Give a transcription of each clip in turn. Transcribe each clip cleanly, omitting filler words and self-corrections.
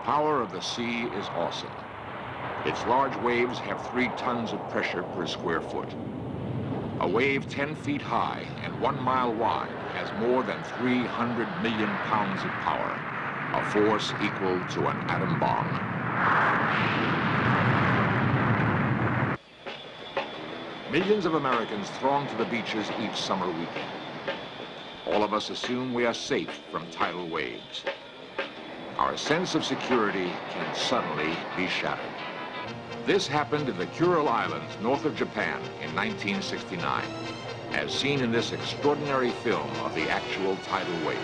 power of the sea is awesome. Its large waves have 3 tons of pressure per square foot. A wave 10 feet high and 1 mile wide has more than 300 million pounds of power, a force equal to an atom bomb. Millions of Americans throng to the beaches each summer weekend. All of us assume we are safe from tidal waves. Our sense of security can suddenly be shattered. This happened in the Kuril Islands north of Japan in 1969, as seen in this extraordinary film of the actual tidal wave.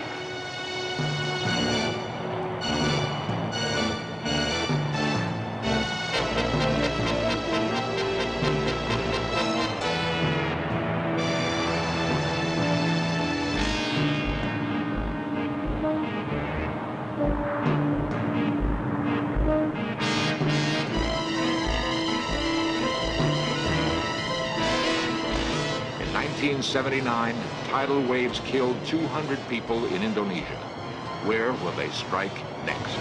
In 1979, tidal waves killed 200 people in Indonesia. Where will they strike next?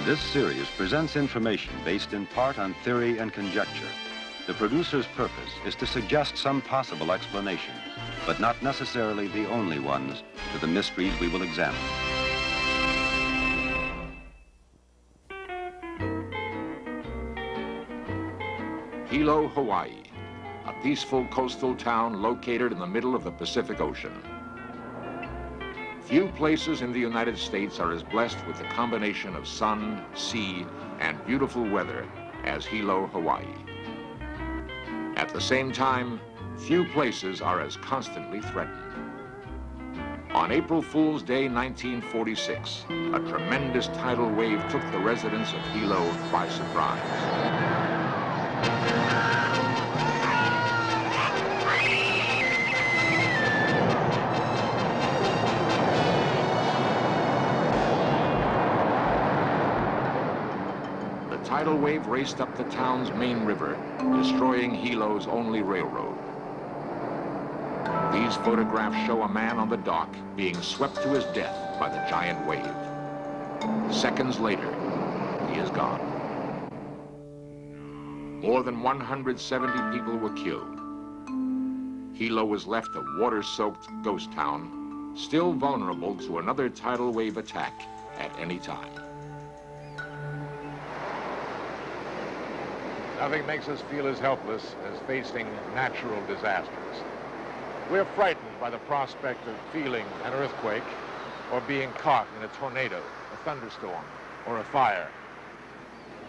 This series presents information based in part on theory and conjecture. The producer's purpose is to suggest some possible explanation, but not necessarily the only ones, to the mysteries we will examine. Hilo, Hawaii, a peaceful coastal town located in the middle of the Pacific Ocean. Few places in the United States are as blessed with the combination of sun, sea, and beautiful weather as Hilo, Hawaii. At the same time, few places are as constantly threatened. On April Fool's Day 1946, a tremendous tidal wave took the residents of Hilo by surprise. The tidal wave raced up the town's main river, destroying Hilo's only railroad. These photographs show a man on the dock being swept to his death by the giant wave. Seconds later, he is gone. More than 170 people were killed. Hilo was left a water-soaked ghost town, still vulnerable to another tidal wave attack at any time. Nothing makes us feel as helpless as facing natural disasters. We're frightened by the prospect of feeling an earthquake or being caught in a tornado, a thunderstorm, or a fire.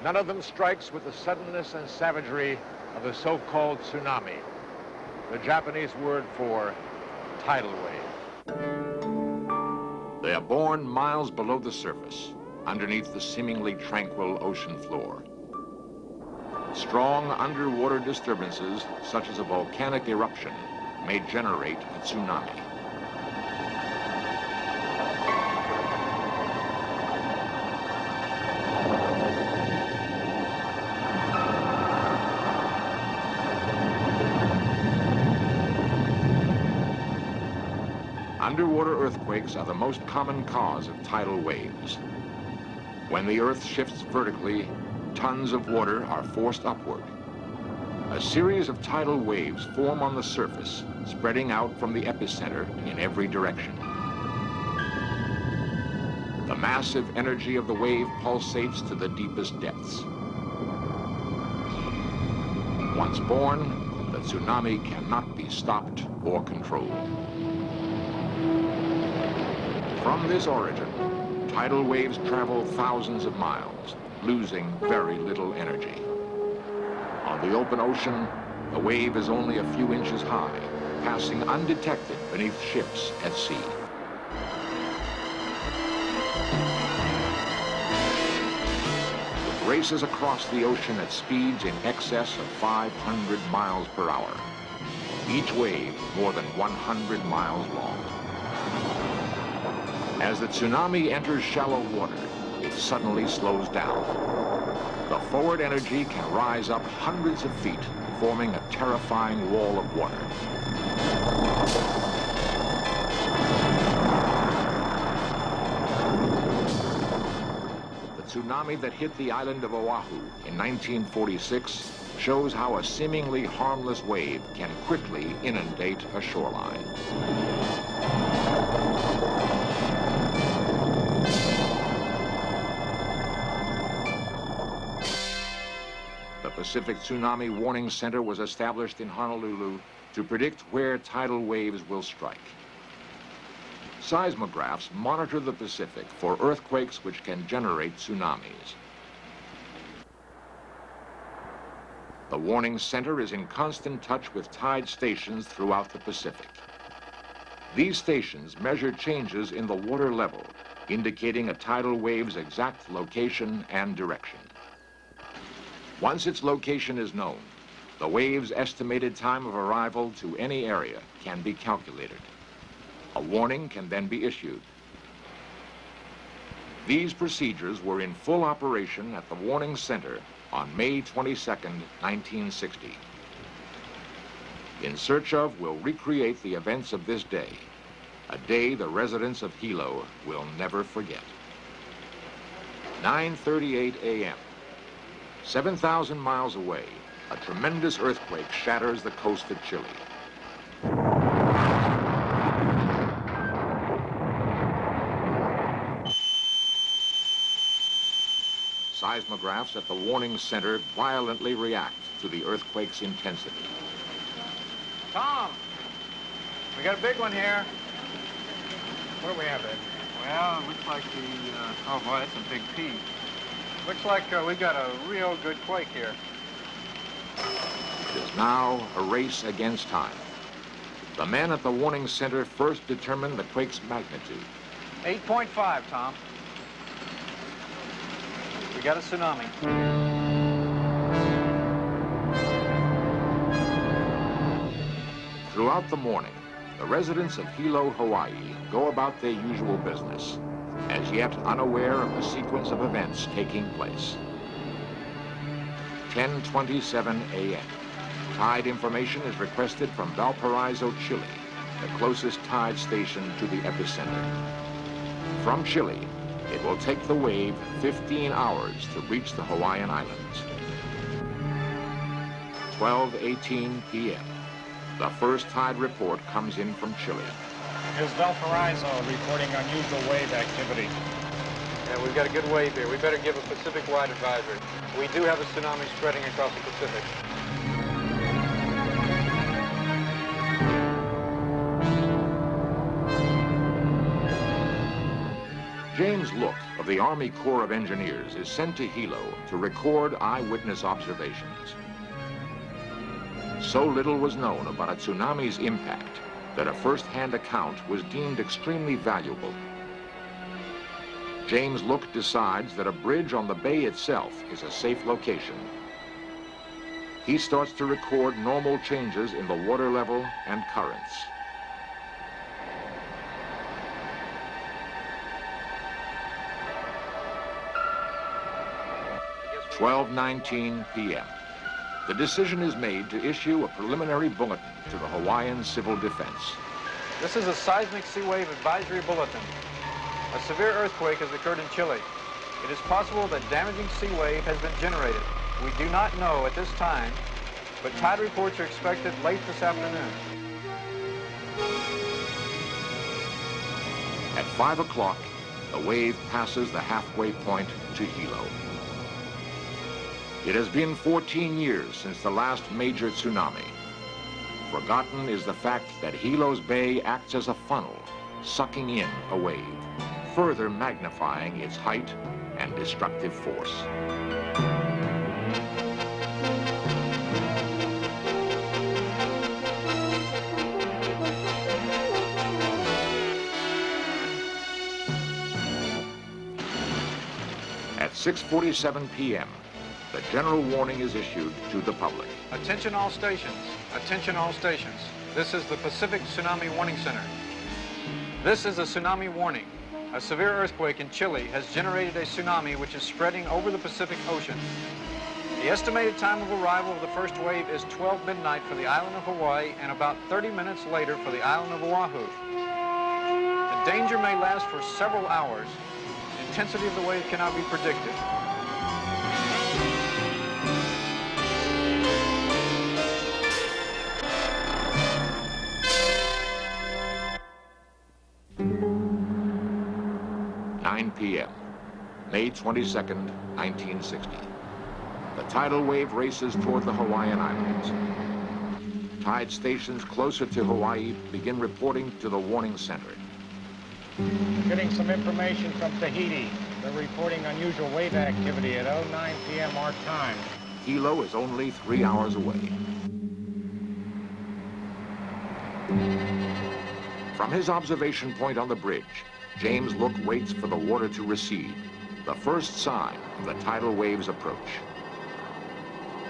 None of them strikes with the suddenness and savagery of the so-called tsunami, the Japanese word for tidal wave. They are born miles below the surface, underneath the seemingly tranquil ocean floor. Strong underwater disturbances, such as a volcanic eruption, may generate a tsunami. Underwater earthquakes are the most common cause of tidal waves. When the Earth shifts vertically, tons of water are forced upward. A series of tidal waves form on the surface, spreading out from the epicenter in every direction. The massive energy of the wave pulsates to the deepest depths. Once born, the tsunami cannot be stopped or controlled. From this origin, tidal waves travel thousands of miles, losing very little energy. On the open ocean, the wave is only a few inches high, passing undetected beneath ships at sea. races across the ocean at speeds in excess of 500 miles per hour. Each wave more than 100 miles long. As the tsunami enters shallow water, it suddenly slows down. The forward energy can rise up hundreds of feet, forming a terrifying wall of water. The tsunami that hit the island of Oahu in 1946 shows how a seemingly harmless wave can quickly inundate a shoreline. The Pacific Tsunami Warning Center was established in Honolulu to predict where tidal waves will strike. Seismographs monitor the Pacific for earthquakes which can generate tsunamis. The Warning Center is in constant touch with tide stations throughout the Pacific. These stations measure changes in the water level, indicating a tidal wave's exact location and direction. Once its location is known, the wave's estimated time of arrival to any area can be calculated. A warning can then be issued. These procedures were in full operation at the Warning Center on May 22nd, 1960. In Search Of will recreate the events of this day, a day the residents of Hilo will never forget. 9:38 a.m. 7,000 miles away, a tremendous earthquake shatters the coast of Chile. Seismographs at the Warning Center violently react to the earthquake's intensity. Tom, we got a big one here. What do we have, Ed? Well, it looks like oh boy, that's a big P. Looks like we got a real good quake here. It is now a race against time. The men at the Warning Center first determined the quake's magnitude. 8.5, Tom. We got a tsunami. Throughout the morning, the residents of Hilo, Hawaii go about their usual business, as yet unaware of the sequence of events taking place. 10:27 a.m. Tide information is requested from Valparaiso, Chile, the closest tide station to the epicenter. From Chile, it will take the wave 15 hours to reach the Hawaiian Islands. 12:18 p.m. The first tide report comes in from Chile. Here's Valparaiso reporting unusual wave activity. Yeah, we've got a good wave here. We better give a Pacific-wide advisory. We do have a tsunami spreading across the Pacific. James Look of the Army Corps of Engineers is sent to Hilo to record eyewitness observations. So little was known about a tsunami's impact that a first-hand account was deemed extremely valuable. James Look decides that a bridge on the bay itself is a safe location. He starts to record normal changes in the water level and currents. 12:19 p.m. The decision is made to issue a preliminary bulletin to the Hawaiian Civil Defense. This is a seismic sea wave advisory bulletin. A severe earthquake has occurred in Chile. It is possible that damaging sea wave has been generated. We do not know at this time, but tide reports are expected late this afternoon. At 5 o'clock, the wave passes the halfway point to Hilo. It has been 14 years since the last major tsunami. Forgotten is the fact that Hilo's bay acts as a funnel, sucking in a wave, further magnifying its height and destructive force. At 6:47 p.m., the general warning is issued to the public. Attention all stations. Attention all stations. This is the Pacific Tsunami Warning Center. This is a tsunami warning. A severe earthquake in Chile has generated a tsunami which is spreading over the Pacific Ocean. The estimated time of arrival of the first wave is 12 midnight for the island of Hawaii and about 30 minutes later for the island of Oahu. The danger may last for several hours. The intensity of the wave cannot be predicted. p.m., May 22nd, 1960. The tidal wave races toward the Hawaiian Islands. Tide stations closer to Hawaii begin reporting to the warning center. Getting some information from Tahiti. They're reporting unusual wave activity at 09 p.m. our time. Hilo is only 3 hours away. From his observation point on the bridge, James Look waits for the water to recede, the first sign of the tidal wave's approach.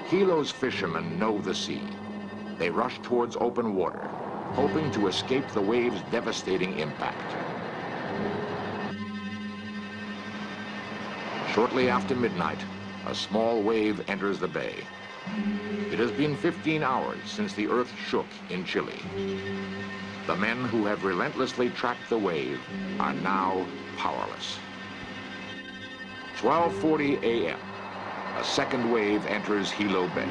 Hilo's fishermen know the sea. They rush towards open water, hoping to escape the wave's devastating impact. Shortly after midnight, a small wave enters the bay. It has been 15 hours since the earth shook in Chile. The men who have relentlessly tracked the wave are now powerless. 12:40 a.m., a second wave enters Hilo Bay.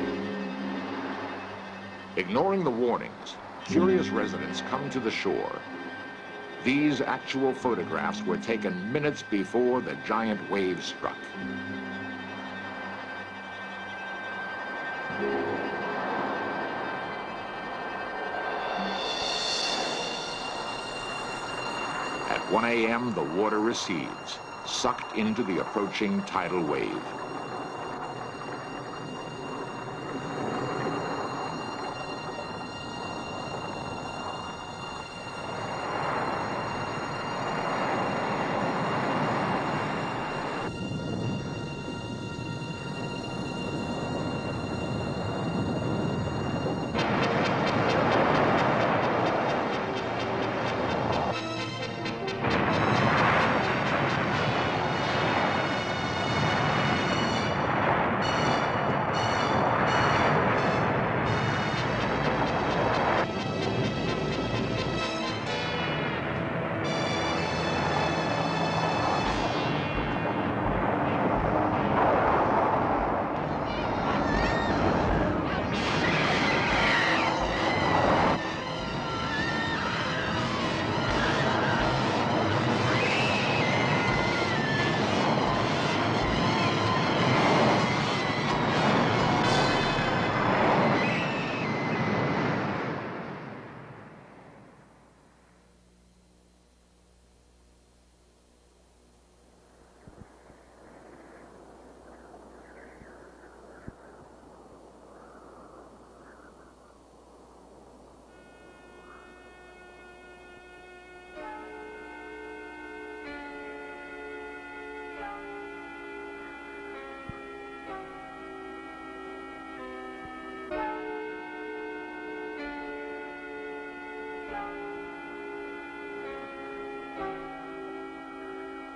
Ignoring the warnings, curious residents come to the shore. These actual photographs were taken minutes before the giant wave struck. At 1 a.m., the water recedes, sucked into the approaching tidal wave.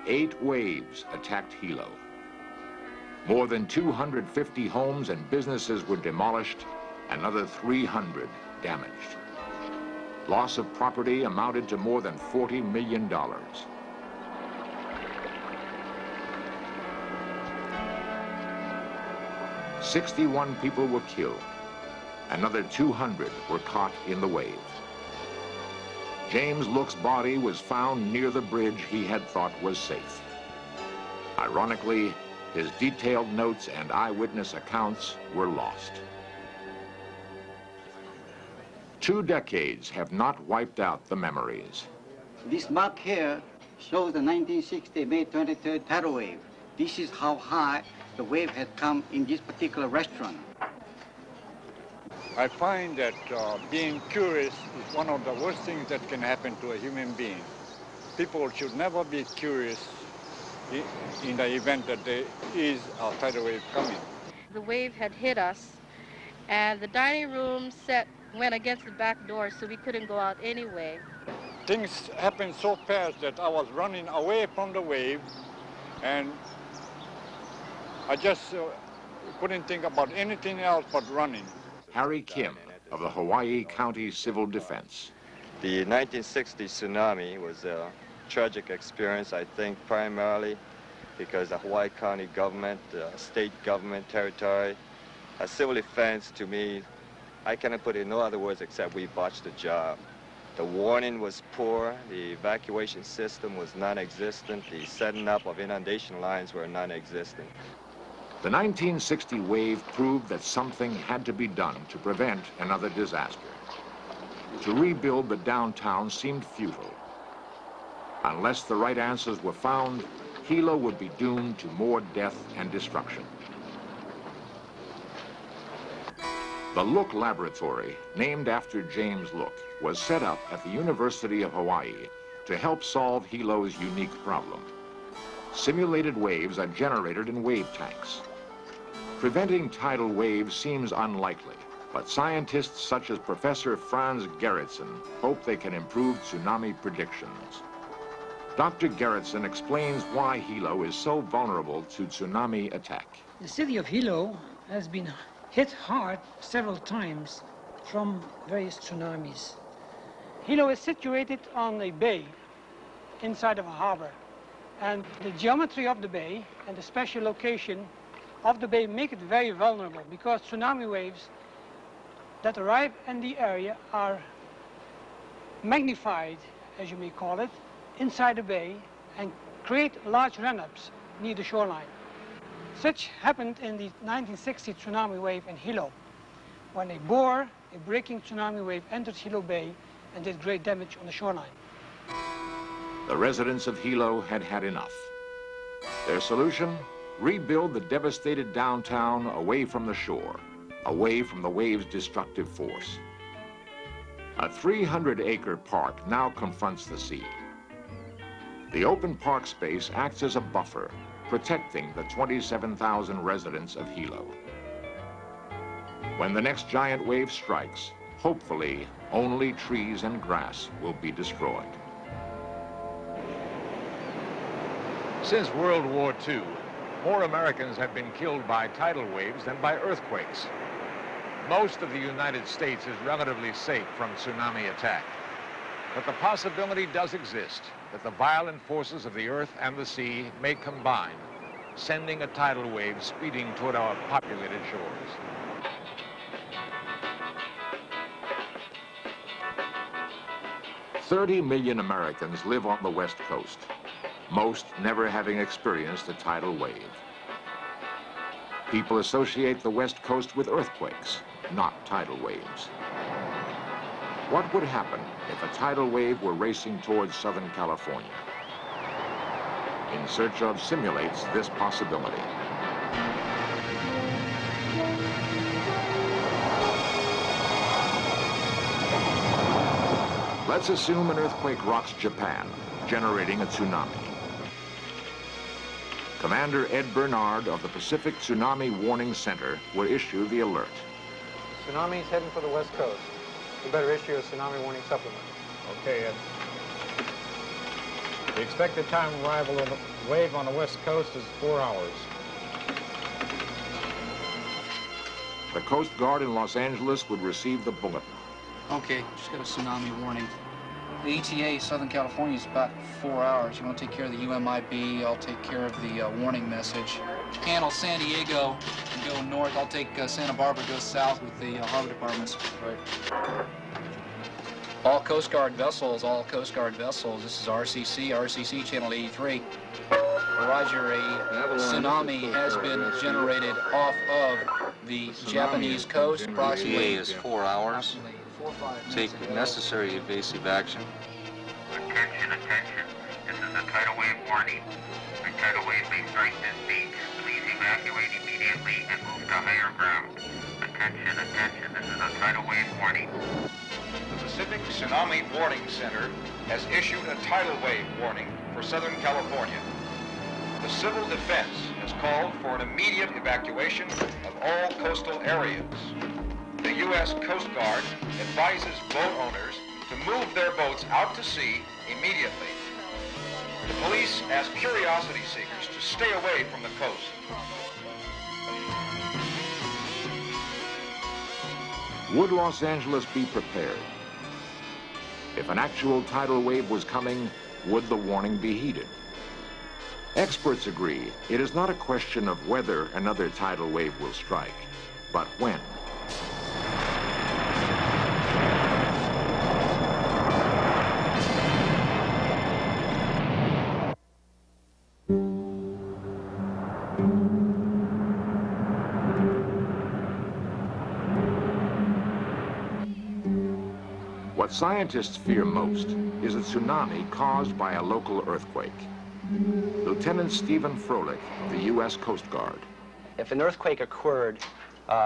Eight waves attacked Hilo. More than 250 homes and businesses were demolished, another 300 damaged. Loss of property amounted to more than $40 million. 61 people were killed. Another 200 were caught in the wave. James Look's body was found near the bridge he had thought was safe. Ironically, his detailed notes and eyewitness accounts were lost. 2 decades have not wiped out the memories. This mark here shows the 1960 May 23rd tidal wave. This is how high the wave had come in this particular restaurant. I find that being curious is one of the worst things that can happen to a human being. People should never be curious in the event that there is a tidal wave coming. the wave had hit us, and the dining room set went against the back door, so we couldn't go out anyway. Things happened so fast that I was running away from the wave, and I just couldn't think about anything else but running. Harry Kim of the Hawaii County Civil Defense. The 1960 tsunami was a tragic experience, I think, primarily because the Hawaii County government, state government, territory, civil defense, to me, I cannot put it in no other words except we botched the job. The warning was poor, the evacuation system was non-existent, the setting up of inundation lines were non-existent. The 1960 wave proved that something had to be done to prevent another disaster. To rebuild the downtown seemed futile. Unless the right answers were found, Hilo would be doomed to more death and destruction. The Look Laboratory, named after James Look, was set up at the University of Hawaii to help solve Hilo's unique problem. Simulated waves are generated in wave tanks. Preventing tidal waves seems unlikely, but scientists such as Professor Franz Gerritsen hope they can improve tsunami predictions. Dr. Gerritsen explains why Hilo is so vulnerable to tsunami attack. The city of Hilo has been hit hard several times from various tsunamis. Hilo is situated on a bay inside of a harbor, and the geometry of the bay and the special location of the bay make it very vulnerable because tsunami waves that arrive in the area are magnified, as you may call it, inside the bay and create large run-ups near the shoreline. Such happened in the 1960 tsunami wave in Hilo, when a breaking tsunami wave entered Hilo Bay and did great damage on the shoreline. The residents of Hilo had had enough. Their solution? Rebuild the devastated downtown away from the shore, away from the wave's destructive force. A 300-acre park now confronts the sea. The open park space acts as a buffer, protecting the 27,000 residents of Hilo. When the next giant wave strikes, hopefully only trees and grass will be destroyed. Since World War II, more Americans have been killed by tidal waves than by earthquakes. Most of the United States is relatively safe from tsunami attack. But the possibility does exist that the violent forces of the earth and the sea may combine, sending a tidal wave speeding toward our populated shores. "30 million Americans live on the West Coast, most never having experienced a tidal wave. People associate the West Coast with earthquakes, not tidal waves. What would happen if a tidal wave were racing towards Southern California? In Search Of simulates this possibility. Let's assume an earthquake rocks Japan, generating a tsunami. Commander Ed Bernard of the Pacific Tsunami Warning Center will issue the alert. Tsunami is heading for the West Coast. We better issue a tsunami warning supplement. Okay, Ed. The expected time of arrival of the wave on the West Coast is 4 hours. The Coast Guard in Los Angeles would receive the bulletin. Okay, just got a tsunami warning. The ETA, Southern California, is about 4 hours. You want to take care of the UMIB, I'll take care of the warning message. Handle San Diego and go north. I'll take Santa Barbara, go south with the harbor departments. Right. All Coast Guard vessels, this is RCC channel 83. Roger, a tsunami has been generated off of the Japanese coast. Approximately is 4 hours. Take necessary evasive action. Attention, attention. This is a tidal wave warning. A tidal wave may strike this beach. Please evacuate immediately and move to higher ground. Attention, attention. This is a tidal wave warning. The Pacific Tsunami Warning Center has issued a tidal wave warning for Southern California. The Civil Defense has called for an immediate evacuation of all coastal areas. The U.S. Coast Guard advises boat owners to move their boats out to sea immediately. The police ask curiosity seekers to stay away from the coast. Would Los Angeles be prepared? If an actual tidal wave was coming, would the warning be heeded? Experts agree it is not a question of whether another tidal wave will strike, but when. What scientists fear most is a tsunami caused by a local earthquake. Lieutenant Stephen Froelich of the U.S. Coast Guard. If an earthquake occurred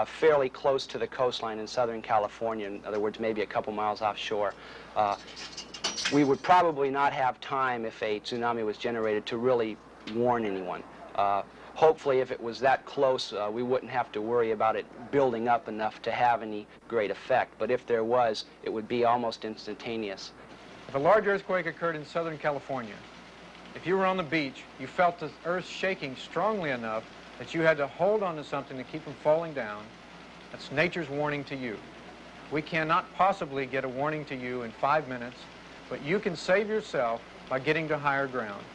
fairly close to the coastline in Southern California, in other words, maybe a couple miles offshore, we would probably not have time if a tsunami was generated to really warn anyone. Hopefully, if it was that close, we wouldn't have to worry about it building up enough to have any great effect. But if there was, it would be almost instantaneous. If a large earthquake occurred in Southern California, if you were on the beach, you felt the earth shaking strongly enough that you had to hold on to something to keep from falling down, that's nature's warning to you. We cannot possibly get a warning to you in 5 minutes, but you can save yourself by getting to higher ground.